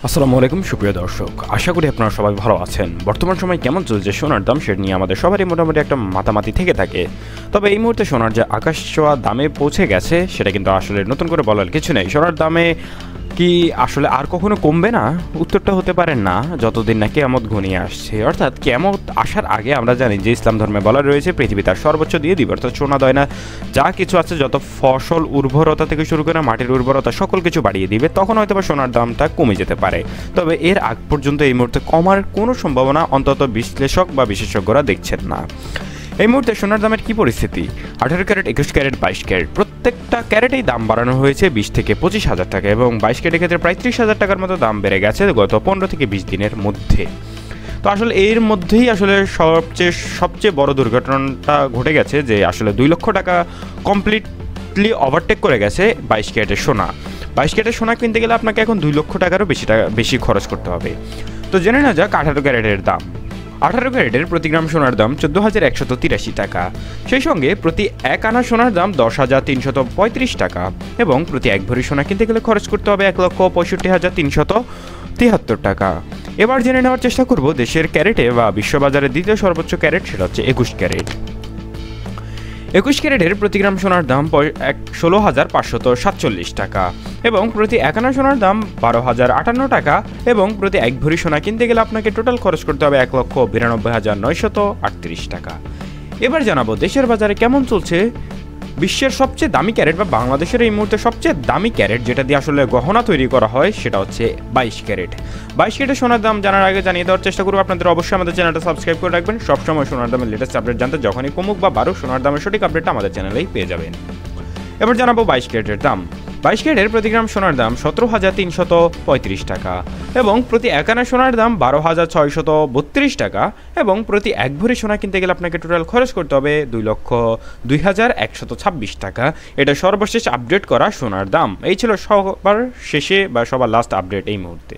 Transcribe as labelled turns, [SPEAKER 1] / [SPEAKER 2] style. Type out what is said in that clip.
[SPEAKER 1] আসসালামু আলাইকুম সুপ্রিয় দর্শক, আশা করি আপনারা সবাই ভালো আছেন। বর্তমান সময় কেমন চলছে সোনার দাম সেটা নিয়ে আমাদের সবারই মোটামুটি একটা মাতামাতি থেকে থাকে। তবে এই মুহূর্তে সোনার যে আকাশ ছোঁয়া দামে পৌঁছে গেছে সেটা কিন্তু আসলে নতুন করে বলার কিছু নেই। সোনার দামে কি আসলে আর কখনো কমবে না? উত্তরটা হতে পারে না, যতদিন না কিয়ামত ঘনিয়ে আসছে। অর্থাৎ কিয়ামত আসার আগে আমরা জানি যে ইসলাম ধর্মে বলা রয়েছে পৃথিবী তার সর্বোচ্চ দিয়ে দিবে, অর্থাৎ সোনা দয়না যা কিছু আছে, যত ফসল উর্বরতা থেকে শুরু করে মাটির উর্বরতা সকল কিছু বাড়িয়ে দিবে। তখন হয়তো বা সোনার দামটা কমে যেতে পারে। তবে এর আগ পর্যন্ত এই মুহূর্তে কমার কোনো সম্ভাবনা অন্তত বিশ্লেষক বা বিশেষজ্ঞরা দেখছেন না। এই মুহূর্তে সোনার দামের কি পরিস্থিতি? 18 ক্যারেট, 21 ক্যারেট, 22 ক্যারেট প্রত্যেকটা ক্যারেটেই দাম বাড়ানো হয়েছে 20 থেকে 25 হাজার টাকা, এবং 22 ক্যারেটের ক্ষেত্রে প্রায় 30,000 টাকার মতো দাম বেড়ে গেছে গত 15 থেকে 20 দিনের মধ্যে। তো আসলে এর মধ্যেই আসলে সবচেয়ে বড় দুর্ঘটনাটা ঘটে গেছে যে আসলে 2 লক্ষ টাকা কমপ্লিটলি ওভারটেক করে গেছে 22 ক্যারেটের সোনা। 22 ক্যারেটের সোনা কিনতে গেলে আপনাকে এখন 2 লক্ষ টাকারও বেশি খরচ করতে হবে। তো জেনে না যাক 18 ক্যারেটের দাম। 18 ক্যারেটের প্রতি গ্রাম সোনার দাম 14,183 টাকা। সেই সঙ্গে প্রতি 1 আনা সোনার দাম 10,335 টাকা, এবং প্রতি 1 ভরি সোনা কিনতে গেলে খরচ করতে হবে 1,65,373 টাকা। এবার জেনে নেওয়ার চেষ্টা করব দেশের ক্যারেটে বা বিশ্ববাজারের দ্বিতীয় সর্বোচ্চ ক্যারেট, সেটা হচ্ছে 21 ক্যারেট। 21 ক্যারেটের প্রতি গ্রাম সোনার দাম 16,547 টাকা, এবং প্রতি 1 আনা সোনার দাম 12,058 টাকা, এবং প্রতি 1 ভরি সোনা কিনতে গেলে আপনাকে টোটাল খরচ করতে হবে 1,92,938 টাকা। এবার জানাবো দেশের বাজারে কেমন চলছে বিশ্বের সবচেয়ে দামি ক্যারেট বা বাংলাদেশের এই মুহূর্তে সবচেয়ে দামি ক্যারেট, যেটা দিয়ে আসলে গহনা তৈরি করা হয়, সেটা হচ্ছে 22 ক্যারেট। 22 ক্যারেটের সোনার দাম জানার আগে জানিয়ে দেওয়ার চেষ্টা করবো আপনাদের অবশ্যই আমাদের চ্যানেলটা সাবস্ক্রাইব করে রাখবেন। সবসময় সোনার দামের লেটেস্ট আপডেট জানতে যখনই কমুক বা বাড়ুক সোনার দামের সঠিক আপডেটটা আমাদের চ্যানেলেই পেয়ে যাবেন। এবার জানাবো 22 ক্যারেটের দাম। 22 ক্যারেটের প্রতি গ্রাম সোনার দাম 17,335 টাকা, এবং প্রতি 1 আনা সোনার দাম 12,632 টাকা, এবং প্রতি 1 ভরি সোনা কিনতে গেলে আপনাকে টোটাল খরচ করতে হবে 2,02,126 টাকা। এটা সর্বশেষ আপডেট করা সোনার দাম। এই ছিল সবার শেষে বা সবার লাস্ট আপডেট এই মুহূর্তে।